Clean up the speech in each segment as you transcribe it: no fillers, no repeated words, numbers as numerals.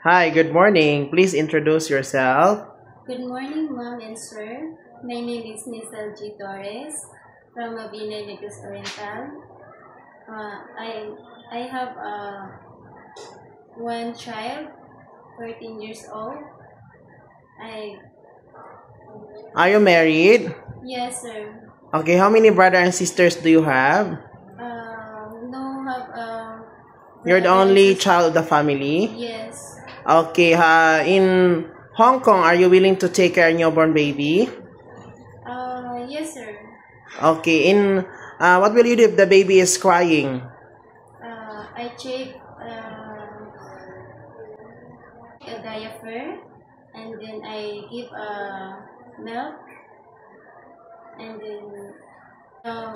Hi, good morning. Please introduce yourself. Good morning, ma'am and sir. My name is Nisal G. Torres from Mabinay, Negros Oriental. I have one child, 13 years old. I Are you married? Yes, sir. Okay, how many brother and sisters do you have? No have You're the brother and only sister. child of the family? Yes. Okay, in Hong Kong, are you willing to take care of newborn baby? Yes, sir. Okay, what will you do if the baby is crying? I check a diaper, and then I give milk, and then uh,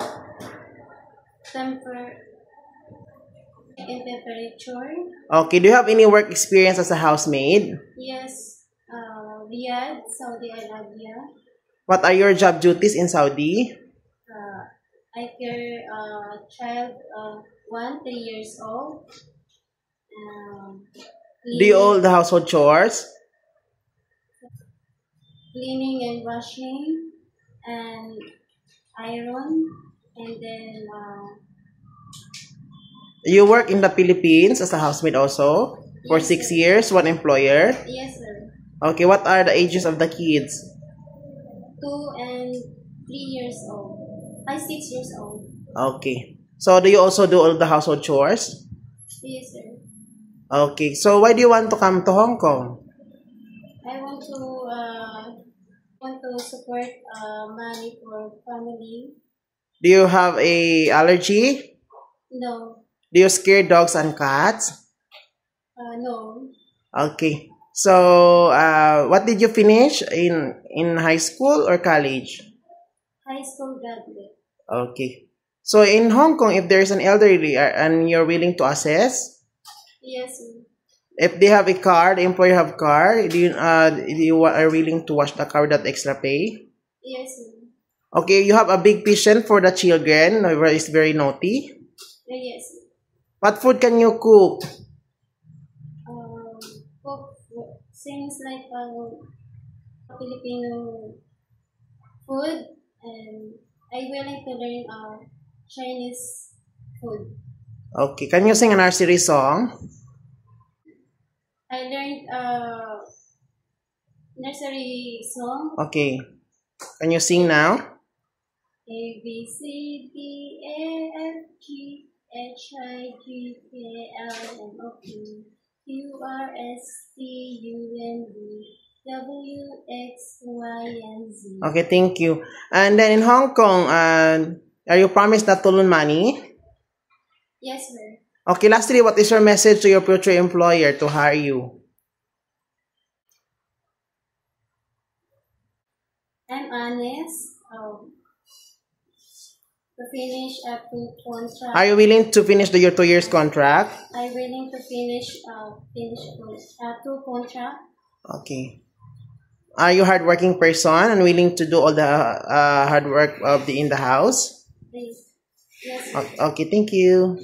temper in temperature. Okay, do you have any work experience as a housemaid? Yes, Riyadh, Saudi Arabia. What are your job duties in Saudi? I care child 3 years old. Um, Do you all cleaning, the household chores? cleaning and washing, and iron, and then You work in the Philippines as a housemaid also? For yes, 6 years, one employer? yes, sir. Okay, what are the ages of the kids? 2 and 3 years old. 6 years old. Okay. So do you also do all the household chores? Yes, sir. Okay. So why do you want to come to Hong Kong? I want to support money for family. Do you have a allergy? No, Do you scare dogs and cats? no. Okay. So what did you finish in high school or college? High school graduate. Okay. So in Hong Kong, if there is an elderly and you're willing to assess, Yes, sir. if they have a car, the employer have car, are willing to wash the car without extra pay? Yes, sir. Okay, you have a big vision for the children who is very naughty. Yes, sir. What food can you cook? Cook seems like Filipino food, and I willing to learn Chinese food. Okay, can you sing a nursery song? I learned nursery song. Okay, can you sing now? A B C D E F G H I J K L M N O P Q R S T U N V W X Y and Z. Okay, thank you. And then in Hong Kong, are you promised not to loan money? Yes, sir. Okay, lastly, what is your message to your future employer to hire you? I'm honest. To finish up to contract. Are you willing to finish your 2 years contract? I'm willing to finish two contract. Okay. Are you hardworking person and willing to do all the hard work in the house? Please. Yes, sir. Okay, thank you.